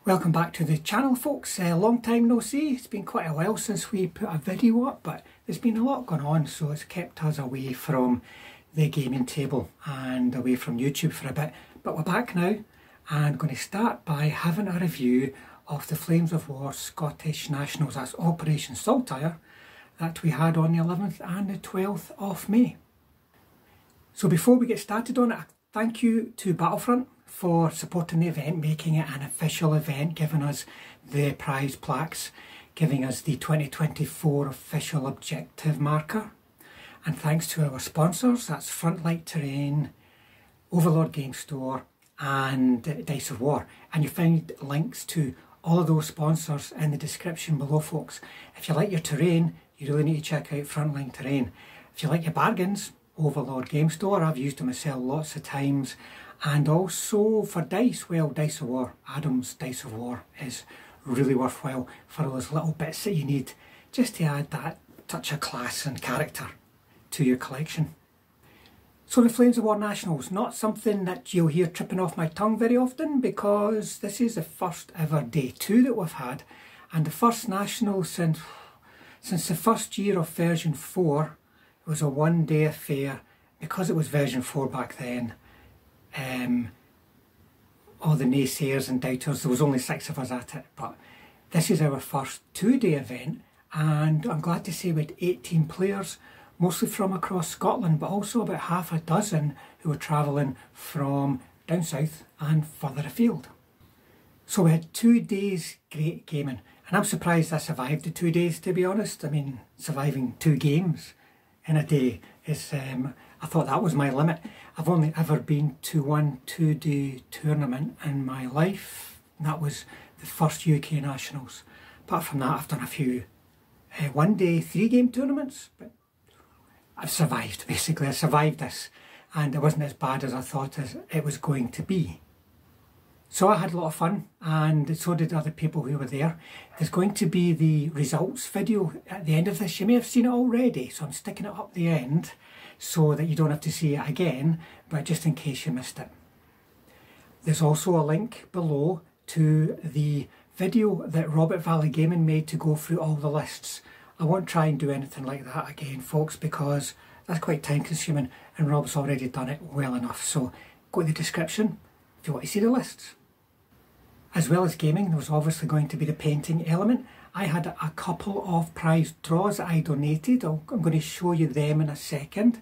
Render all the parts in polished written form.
Welcome back to the channel, folks. Long time no see. It's been quite a while since we put a video up, but there's been a lot going on, so it's kept us away from the gaming table and away from YouTube for a bit. But we're back now and going to start by having a review of the Flames of War Scottish Nationals. That's Operation Saltire that we had on the 11th and the 12th of May. So before we get started on it, thank you to Battlefront for supporting the event, making it an official event, giving us the prize plaques, giving us the 2024 official objective marker. And thanks to our sponsors, that's Frontline Terrain, Overlord Games Store and Dice of War. And you find links to all of those sponsors in the description below, folks. If you like your terrain, you really need to check out Frontline Terrain. If you like your bargains, Overlord Games Store, I've used them myself lots of times. And also for dice, well, Dice of War, Adam's Dice of War is really worthwhile for all those little bits that you need just to add that touch of class and character to your collection. So the Flames of War Nationals, not something that you'll hear tripping off my tongue very often, because this is the first ever day 2 that we've had, and the first National since the first year of version 4. It was a one-day affair because it was version 4 back then. All the naysayers and doubters, there was only 6 of us at it, but this is our first 2-day event, and I'm glad to say we had 18 players, mostly from across Scotland, but also about half a dozen who were travelling from down south and further afield. So we had 2 days great gaming, and I'm surprised I survived the 2 days, to be honest. I mean, surviving 2 games in a day is, I thought that was my limit. I've only ever been to one 2-day tournament in my life, and that was the first UK Nationals. Apart from that, I've done a few 1-day 3-game tournaments, but I've survived, basically. I survived this, and it wasn't as bad as I thought it was going to be. So I had a lot of fun, and so did other people who were there. There's going to be the results video at the end of this. You may have seen it already, so I'm sticking it up the end so that you don't have to see it again, but just in case you missed it. There's also a link below to the video that Robert Valley Gaming made to go through all the lists. I won't try and do anything like that again, folks, because that's quite time consuming, and Rob's already done it well enough. So go to the description if you want to see the lists. As well as gaming, there was obviously going to be the painting element. I had a couple of prize draws that I donated. I'm going to show you them in a second.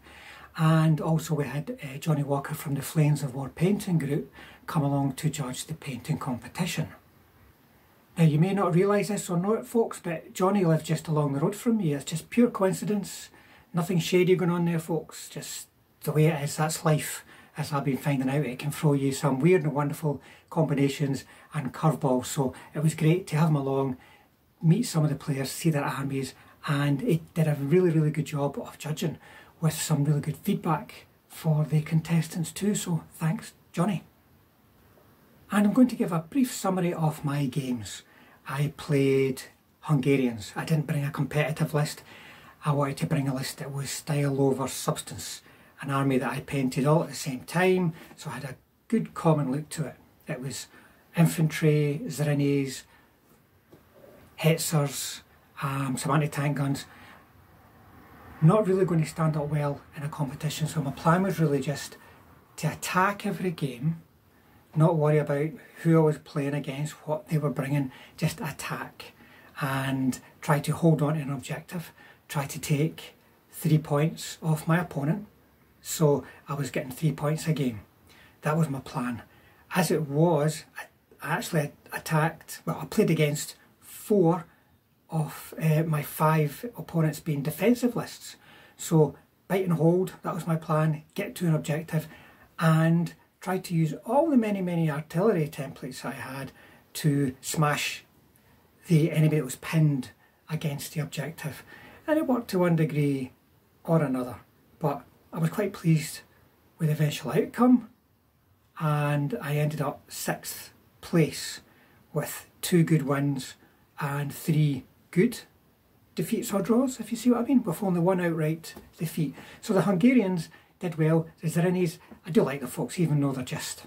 And also we had Johnny Walker from the Flames of War painting group come along to judge the painting competition. Now, you may not realise this or not, folks, but Johnny lives just along the road from me. It's just pure coincidence. Nothing shady going on there, folks. Just the way it is. That's life. As I've been finding out, it can throw you some weird and wonderful combinations and curveballs. So it was great to have him along, meet some of the players, see their armies, and it did a really, really good job of judging with some really good feedback for the contestants too. So thanks, Johnny. And I'm going to give a brief summary of my games. I played Hungarians. I didn't bring a competitive list. I wanted to bring a list that was style over substance. An army that I painted all at the same time, so I had a good common look to it. It was infantry, Zrinies, Hetzers, some anti-tank guns. Not really going to stand up well in a competition, so my plan was really just to attack every game, not worry about who I was playing against, what they were bringing, just attack and try to hold on to an objective, try to take 3 points off my opponent. So I was getting 3 points a game. That was my plan. As it was, I actually attacked, well, I played against 4 of my 5 opponents being defensive lists. So bite and hold, that was my plan, get to an objective and try to use all the many artillery templates I had to smash the enemy that was pinned against the objective. And it worked to one degree or another, but I was quite pleased with the eventual outcome, and I ended up 6th place with 2 good wins and 3 good defeats or draws, if you see what I mean, with only 1 outright defeat. So the Hungarians did well. The Zrinies, I do like the folks, even though they're just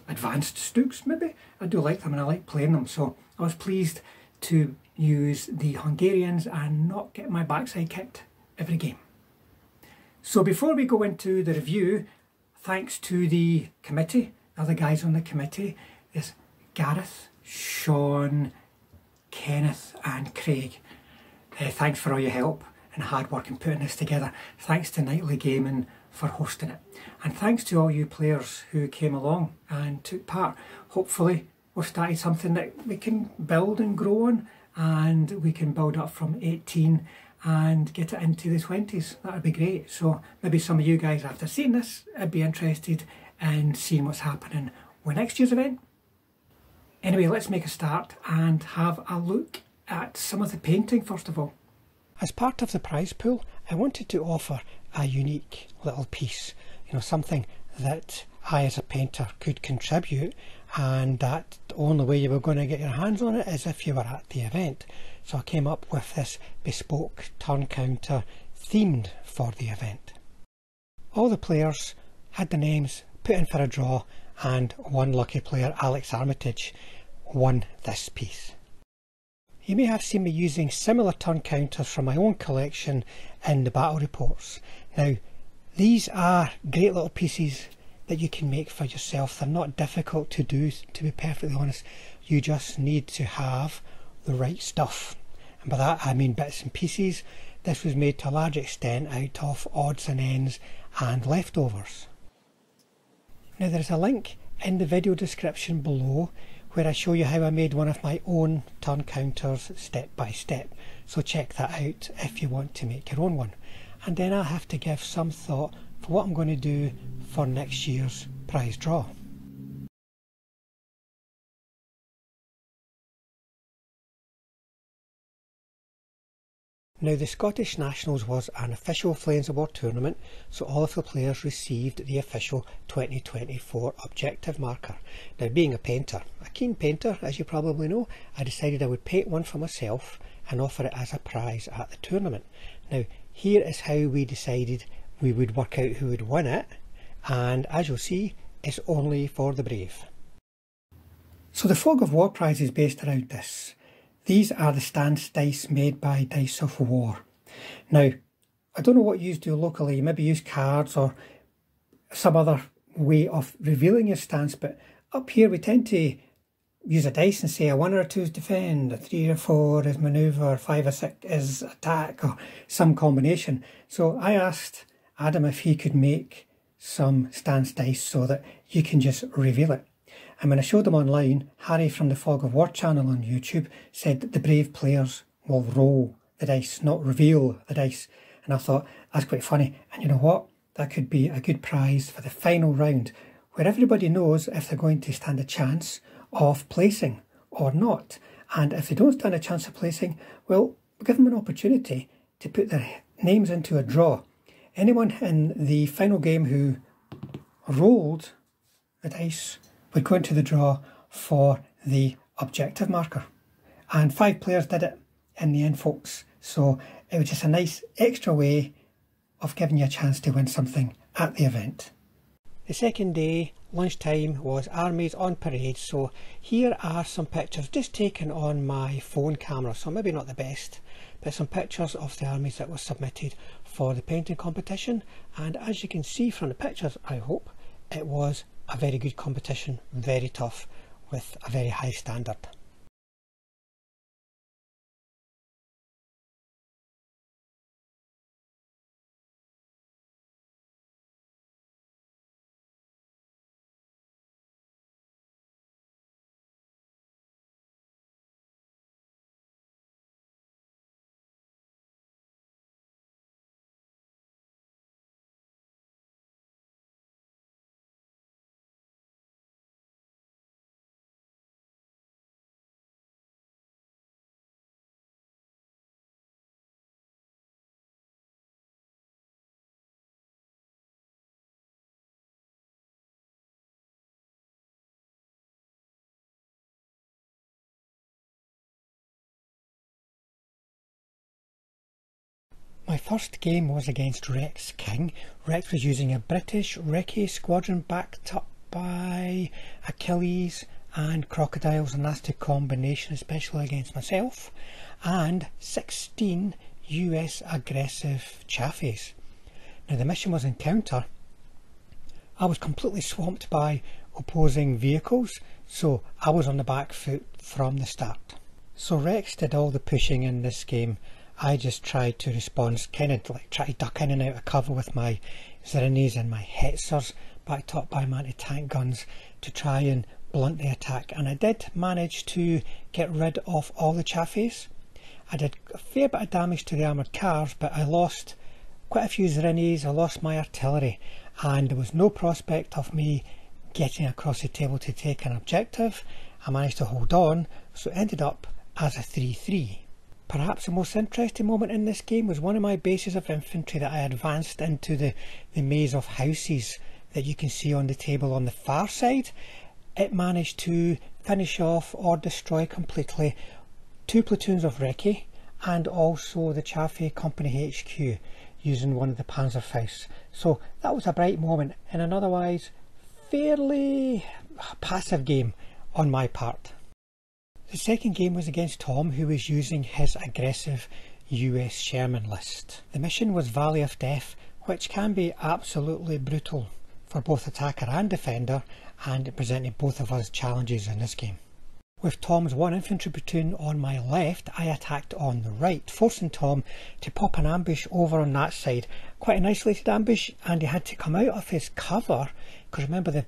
advanced Stooks maybe. I do like them and I like playing them, so I was pleased to use the Hungarians and not get my backside kicked every game. So before we go into the review, thanks to the committee, the other guys on the committee, there's Gareth, Sean, Kenneth and Craig. Thanks for all your help and hard work in putting this together. Thanks to Nightly Gaming for hosting it. And thanks to all you players who came along and took part. Hopefully we've started something that we can build and grow on, and we can build up from 18 and get it into the 20s. That would be great. So maybe some of you guys, after seeing this, would be interested in seeing what's happening with next year's event. Anyway, let's make a start and have a look at some of the painting first of all. As part of the prize pool, I wanted to offer a unique little piece, something that I as a painter could contribute, and that the only way you were going to get your hands on it is if you were at the event. So I came up with this bespoke turn counter themed for the event. All the players had their names put in for a draw, and one lucky player, Alex Armitage, won this piece. You may have seen me using similar turn counters from my own collection in the battle reports. Now, these are great little pieces that you can make for yourself. They're not difficult to do, to be perfectly honest. You just need to have the right stuff. And by that I mean bits and pieces. This was made to a large extent out of odds and ends and leftovers. Now there is a link in the video description below where I show you how I made one of my own turn counters step by step. So check that out if you want to make your own one. And then I'll have to give some thought for what I'm going to do for next year's prize draw. Now the Scottish Nationals was an official Flames of War tournament, so all of the players received the official 2024 objective marker. Now being a painter, a keen painter as you probably know, I decided I would paint one for myself and offer it as a prize at the tournament. Now here is how we decided we would work out who would win it, and as you'll see, it's only for the brave. So the Fog of War prize is based around this. These are the stance dice made by Dice of War. Now, I don't know what you do locally. You maybe use cards or some other way of revealing your stance, but up here we tend to use a dice and say a 1 or a 2 is defend, a 3 or 4 is manoeuvre, a 5 or 6 is attack, or some combination. So I asked Adam if he could make some stance dice so that you can just reveal it. And when I showed them online, Harry from the Fog of War channel on YouTube said that the brave players will roll the dice, not reveal the dice. And I thought, that's quite funny. And you know what? That could be a good prize for the final round, where everybody knows if they're going to stand a chance of placing or not. And if they don't stand a chance of placing, well, give them an opportunity to put their names into a draw. Anyone in the final game who rolled the dice would go into the draw for the objective marker. And 5 players did it in the end, folks. So it was just a nice extra way of giving you a chance to win something at the event. The second day, lunchtime, was armies on parade. So here are some pictures just taken on my phone camera. So maybe not the best, but some pictures of the armies that were submitted for the painting competition. And as you can see from the pictures, I hope, it was a very good competition, very tough, with a very high standard. My first game was against Rex King. Rex was using a British Recce squadron backed up by Achilles and Crocodile's a nasty combination, especially against myself, and 16 US aggressive Chaffies. Now the mission was Encounter. I was completely swamped by opposing vehicles, so I was on the back foot from the start. So Rex did all the pushing in this game. I just tried to respond, kind of like try to duck in and out of cover with my Zerines and my Hetzers backed up by my anti-tank guns to try and blunt the attack, and I did manage to get rid of all the Chaffies. I did a fair bit of damage to the armoured cars, but I lost quite a few Zerines, I lost my artillery, and there was no prospect of me getting across the table to take an objective. I managed to hold on, so it ended up as a 3-3. Perhaps the most interesting moment in this game was one of my bases of infantry that I advanced into the maze of houses that you can see on the table on the far side. It managed to finish off or destroy completely 2 platoons of Recce and also the Chaffee Company HQ using one of the Panzerfausts. So that was a bright moment in an otherwise fairly passive game on my part. The second game was against Tom, who was using his aggressive US Sherman list. The mission was Valley of Death, which can be absolutely brutal for both attacker and defender, and it presented both of us challenges in this game. With Tom's 1 infantry platoon on my left, I attacked on the right, forcing Tom to pop an ambush over on that side. Quite an isolated ambush, and he had to come out of his cover, because remember the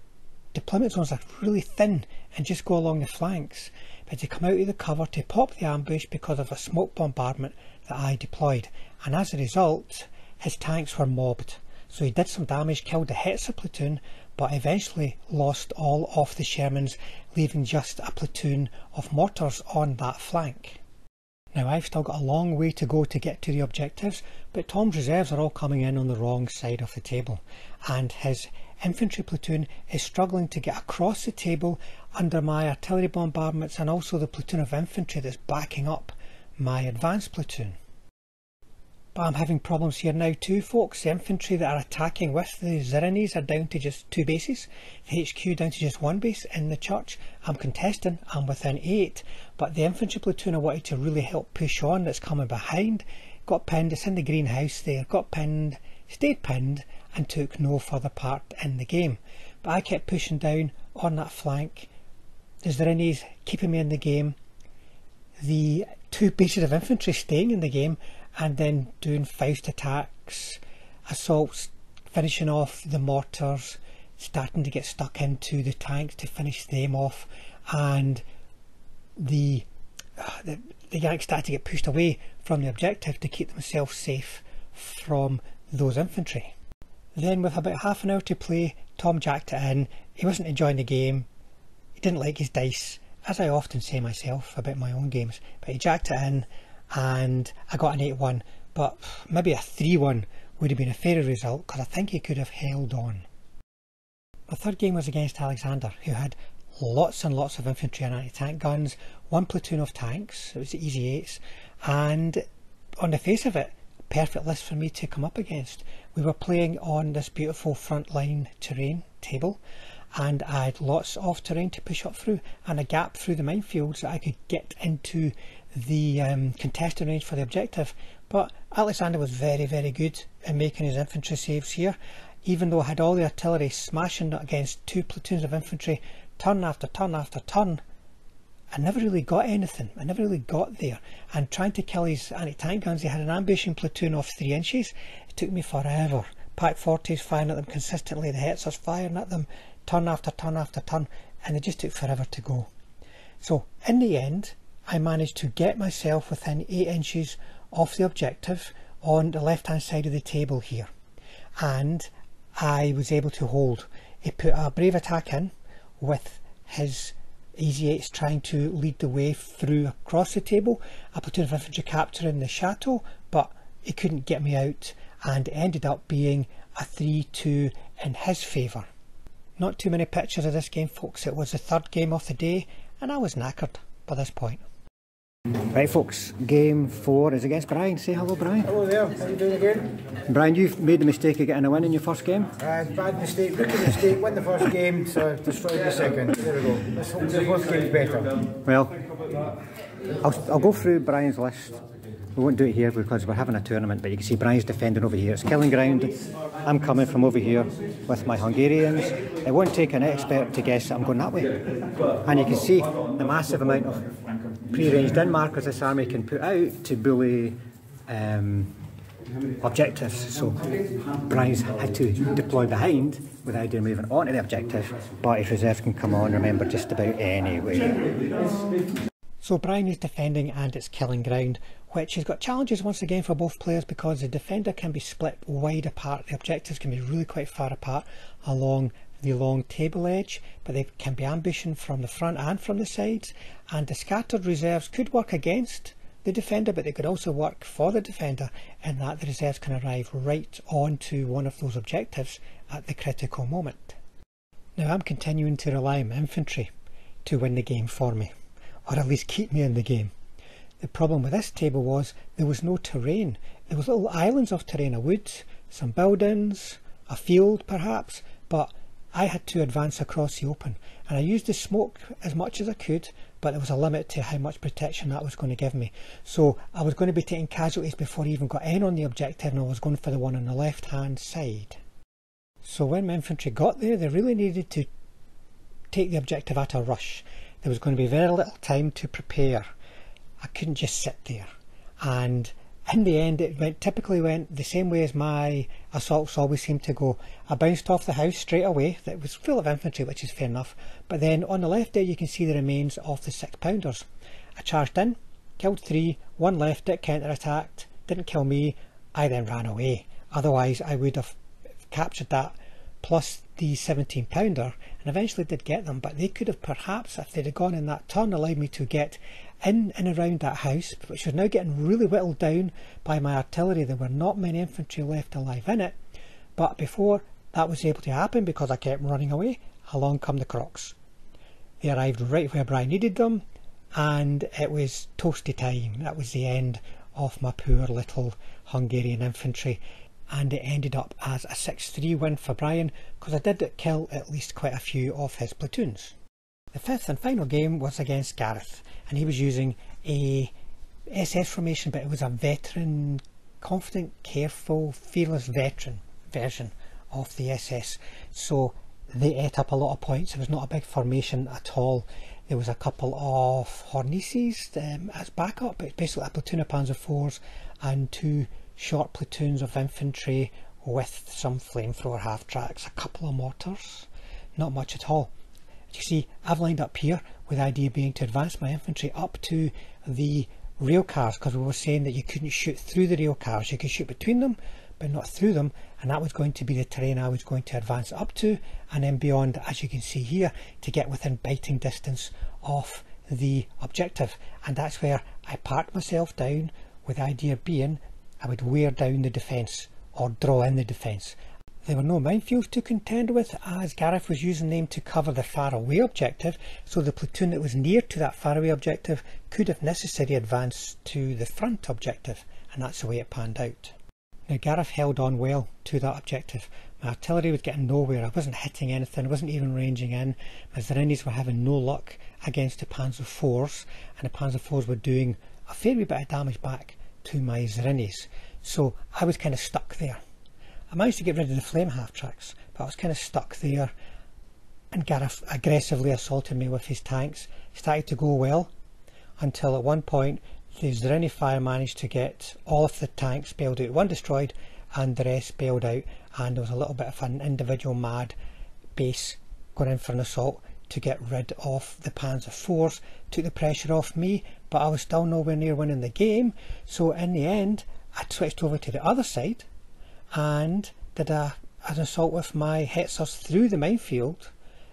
deployment zones are really thin and just go along the flanks. But to come out of the cover to pop the ambush because of a smoke bombardment that I deployed, and as a result his tanks were mobbed. So he did some damage, killed the Hetzer platoon, but eventually lost all of the Shermans, leaving just a platoon of mortars on that flank. Now I've still got a long way to go to get to the objectives, but Tom's reserves are all coming in on the wrong side of the table, and his infantry platoon is struggling to get across the table under my artillery bombardments and also the platoon of infantry that's backing up my advanced platoon. But I'm having problems here now too, folks. The infantry that are attacking with the Zerines are down to just 2 bases, the HQ down to just 1 base in the church. I'm contesting, I'm within 8, but the infantry platoon I wanted to really help push on that's coming behind got pinned. It's in the greenhouse there, got pinned, stayed pinned, and took no further part in the game. But I kept pushing down on that flank, the Zerines keeping me in the game, the 2 bases of infantry staying in the game, and then doing Faust attacks, assaults, finishing off the mortars, starting to get stuck into the tanks to finish them off, and the Yanks started to get pushed away from the objective to keep themselves safe from those infantry. Then with about half an hour to play, Tom jacked it in. He wasn't enjoying the game, he didn't like his dice, as I often say myself about my own games, but he jacked it in and I got an 8-1, but maybe a 3-1 would have been a fairer result because I think he could have held on. My third game was against Alexander, who had lots and lots of infantry and anti-tank guns, 1 platoon of tanks, it was the easy 8s, and on the face of it, perfect list for me to come up against. We were playing on this beautiful Frontline Terrain table, and I had lots of terrain to push up through and a gap through the minefields that I could get into the contested range for the objective. But Alexander was very, very good in making his infantry saves here. Even though I had all the artillery smashing against 2 platoons of infantry turn after turn after turn, I never really got anything. I never really got there. And trying to kill his anti-tank guns, he had an ambushing platoon of 3 inches. It took me forever. Pack 40s firing at them consistently, the Hetzers firing at them turn after turn after turn, and it just took forever to go. So in the end, I managed to get myself within 8 inches of the objective on the left hand side of the table here, and I was able to hold. He put a brave attack in with his Easy 8s trying to lead the way through across the table, a platoon of infantry capturing the chateau, but he couldn't get me out, and it ended up being a 3-2 in his favour. Not too many pictures of this game, folks. It was the third game of the day and I was knackered by this point. Right folks, game 4 is against Brian. Say hello Brian. Hello there, how are you doing again? Brian, you've made the mistake of getting a win in your first game. Bad mistake, rookie mistake, won the first game, so destroyed the second. There we go. Let's hope the fourth game's better. Well, I'll go through Brian's list. We won't do it here because we're having a tournament, but you can see Brian's defending over here. It's killing ground. I'm coming from over here with my Hungarians. It won't take an expert to guess that I'm going that way. And you can see the massive amount of pre-ranged in markers this army can put out to bully objectives. So Brian's had to deploy behind with the idea of moving onto the objective, but his reserves can come on, remember, just about anyway. So Brian is defending and it's killing ground, which has got challenges once again for both players because the defender can be split wide apart. The objectives can be really quite far apart along the long table edge, but they can be ambushing from the front and from the sides, and the scattered reserves could work against the defender, but they could also work for the defender in that the reserves can arrive right onto one of those objectives at the critical moment. Now I'm continuing to rely on my infantry to win the game for me, or at least keep me in the game. The problem with this table was there was no terrain. There was little islands of terrain, a wood, some buildings, a field perhaps, but I had to advance across the open, and I used the smoke as much as I could, but there was a limit to how much protection that was going to give me. So I was going to be taking casualties before I even got in on the objective, and I was going for the one on the left hand side. So when my infantry got there, they really needed to take the objective at a rush. There was going to be very little time to prepare. I couldn't just sit there, and in the end it typically went the same way as my assaults always seem to go. I bounced off the house straight away. That was full of infantry, which is fair enough, but then on the left there you can see the remains of the 6-pounders. I charged in, killed 3, 1 left it, counter-attacked, didn't kill me. I then ran away, otherwise I would have captured that plus the 17-pounder and eventually did get them, but they could have perhaps, if they'd have gone in that turn, allowed me to get in and around that house, which was now getting really whittled down by my artillery. There were not many infantry left alive in it, but before that was able to happen, because I kept running away, along come the Crocs. They arrived right where Brian needed them, and it was toasty time. That was the end of my poor little Hungarian infantry, and it ended up as a 6-3 win for Brian, because I did kill at least quite a few of his platoons. The 5th and final game was against Gareth, and he was using a SS formation, but it was a veteran, confident, careful, fearless veteran version of the SS. So they ate up a lot of points. It was not a big formation at all. There was a couple of Hornices as backup, but basically a platoon of Panzer IVs and 2 short platoons of infantry with some flamethrower half-tracks, a couple of mortars, not much at all. You see, I've lined up here with the idea being to advance my infantry up to the rail cars, because we were saying that you couldn't shoot through the rail cars. You could shoot between them but not through them, and that was going to be the terrain I was going to advance up to, and then beyond, as you can see here, to get within biting distance of the objective. And that's where I parked myself down, with the idea being I would wear down the defence or draw in the defence. There were no minefields to contend with, as Gareth was using them to cover the far away objective, so the platoon that was near to that far away objective could, if necessary, advance to the front objective, and that's the way it panned out. Now Gareth held on well to that objective. My artillery was getting nowhere. I wasn't hitting anything, I wasn't even ranging in. My Zerinis were having no luck against the Panzer IVs, and the Panzer IVs were doing a fair wee bit of damage back to my Zerinis. So I was kind of stuck there. I managed to get rid of the flame half-tracks, but I was kind of stuck there, and Gareth aggressively assaulted me with his tanks. It started to go well, until at one point the Zerini fire managed to get all of the tanks bailed out, 1 destroyed and the rest bailed out, and there was a little bit of an individual mad base going in for an assault to get rid of the Panzer IVs, took the pressure off me, but I was still nowhere near winning the game. So in the end I switched over to the other side and did an assault with my Hetzers through the minefield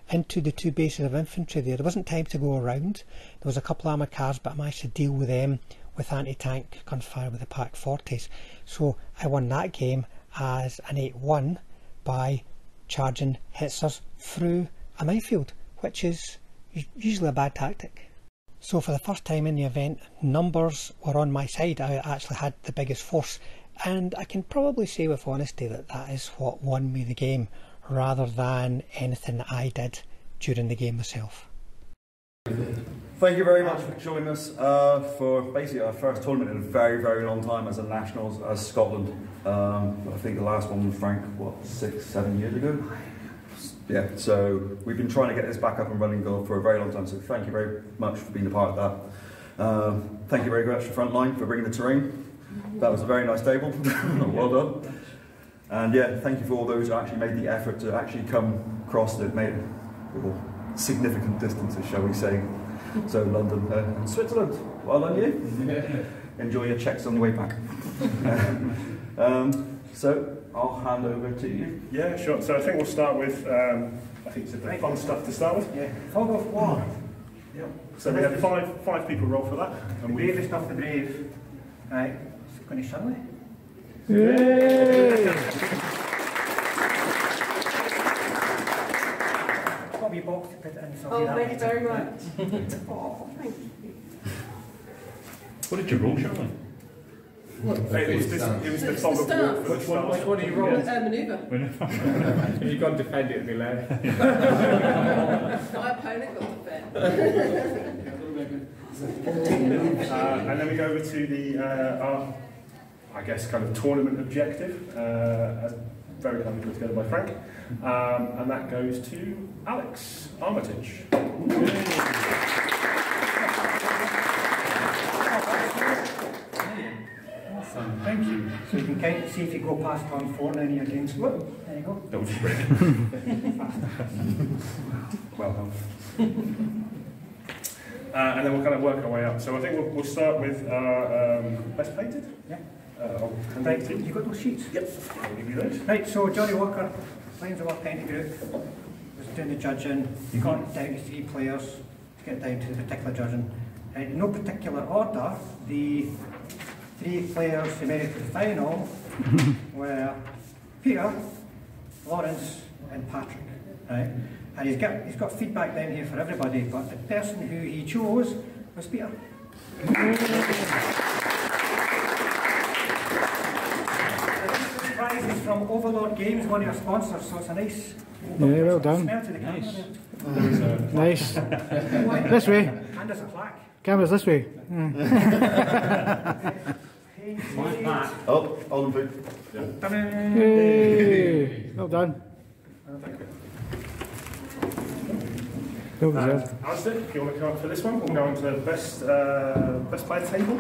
into the 2 bases of infantry there. There wasn't time to go around. There was a couple of armoured cars, but I managed to deal with them with anti-tank gunfire with the Pak 40s. So I won that game as an 8-1 by charging Hetzers through a minefield, which is usually a bad tactic. So for the first time in the event, numbers were on my side. I actually had the biggest force, and I can probably say with honesty that that is what won me the game, rather than anything that I did during the game myself. Thank you very much for joining us for basically our first tournament in a very, very long time as a nationals, as Scotland. I think the last one was Frank, what, 6-7 years ago? Yeah, so we've been trying to get this back up and running for a very long time, so thank you very much for being a part of that. Thank you very much to Frontline for bringing the terrain. That was a very nice table. Well done. And yeah, thank you for all those who actually made the effort to actually come across it, made significant distances, shall we say. So London and Switzerland, well done you. Enjoy your checks on the way back. So I'll hand over to you. Yeah, sure. So I think we'll start with, I think it's the fun stuff to start with. Yeah, fog of war. Yep. So we had five people roll for that. And Bravest of the brave. Right, it's going to Shirley. Yay! Bobby box to put it in. So Oh, thank you very much. Oh, thank you. What did you roll, Shirley? it was the fog of war. Which one are you rolling? Manoeuvre. If you can't defend it, it'll be loud. My opponent got defend. And then we go over to the, our, I guess, kind of tournament objective, very kindly put together by Frank, and that goes to Alex Armitage. Awesome. Thank you. So you can kind of see if you go past turn 4 and any against. Whoop, there you go. That was great. Well done. And then we'll kind of work our way up. So I think we'll start with our best painted. Yeah. Right, you got those sheets? Yep. I'll give you those. Right, so Johnny Walker, Lions of War Painting Group, was doing the judging. You got down to 3 players to get down to the particular judging. In no particular order, the 3 players who made it to the final were Peter, Lawrence and Patrick. Right? And he's got feedback down here for everybody, but the person who he chose was Peter. Prize is from Overlord Games, one of our sponsors, so it's a nice. Yeah, well done. Smell to the camera. Nice. This way. And there's a plaque. Camera's this way. Oh, all in food. Yay! Well done. Well deserved. Alistair, if you want to come up for this one, we'll go on to the best player table,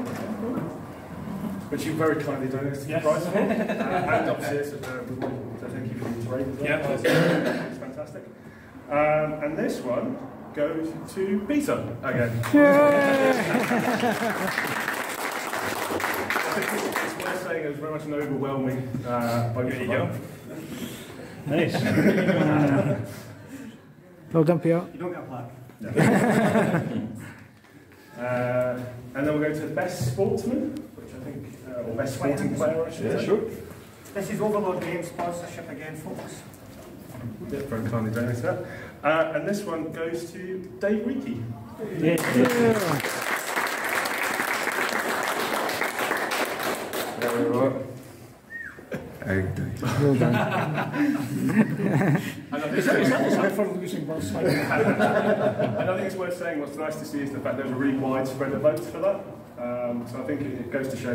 which you very kindly donated the prize for. And upstairs, we want to thank you for the terrain as well. Yeah, it's fantastic. And this one goes to Peter again. It's worth saying it was very much an overwhelming bunch of fun. Nice. Well done, Peter. You don't get a plaque. And then we'll go to the best sportsman, which I think, or best sporting player, I should say. Sure. This is Overlord Games sponsorship again, folks. Yeah, very kindly donated that. And this one goes to Dave Reiki. Well done. And I think it's worth saying what's nice to see is the fact there's a really wide spread of votes for that. So I think it goes to show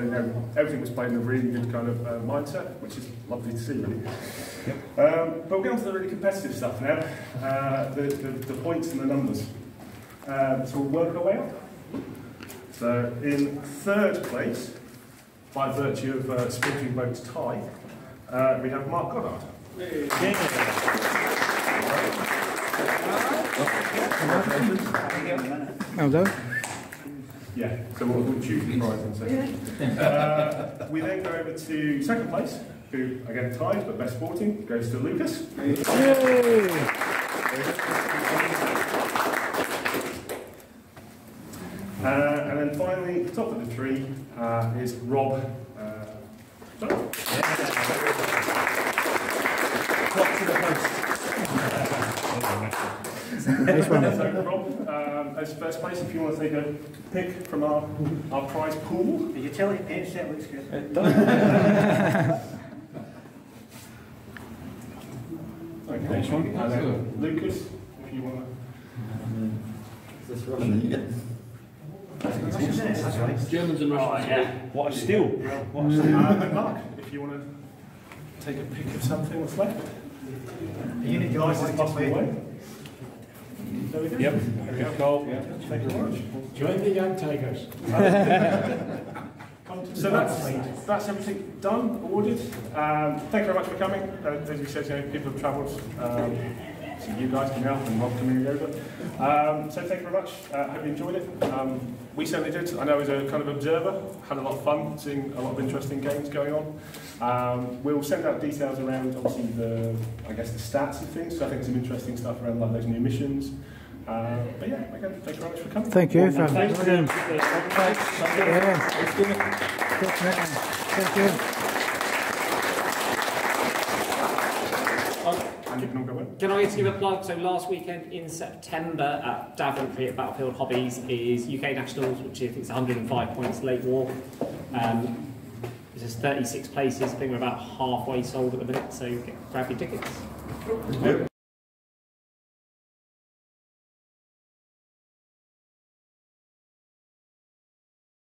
everything was played in a really good kind of mindset, which is lovely to see, really. But we'll get on to the really competitive stuff now, the points and the numbers. So we'll work our way up. So in 3rd place, by virtue of splitting votes tie, we have Mark Goddard. Well done. Yeah, so we'll choose the prize in a second. We then go over to 2nd place, who again ties, but best sporting, goes to Lucas. Yay! And then finally, top of the tree is Rob. Nice one. So Rob, as first place, if you want to take a pick from our prize pool. The utility paint set looks good. It does. Okay. Next one. And then Lucas, if you want That's right. Germans and Russians. yeah. What a steal. What a to. steal. And Mark, if you want to take a pick of something that's left. You need Nice as possible way. There we go. Yep. There we go. Cool. Yeah. Thank you very much. Join the young takers. So that's everything done, ordered. Thank you very much for coming. As we said, people have travelled. So you guys can help and Rob coming over. So thank you very much. Hope you enjoyed it. We certainly did. I know as a kind of observer, had a lot of fun seeing a lot of interesting games going on. We'll send out details around obviously the stats and things. So I think some interesting stuff around like those new missions. But yeah, again, thank you very much for coming. Thank you. Thank you. Thank you. And you can all go in. Can I just give a plug? So last weekend in September at Daventry at Battlefield Hobbies is UK Nationals, which I think is 105 points late war. There's 36 places. I think we're about halfway sold at the minute, so grab your tickets. Yep.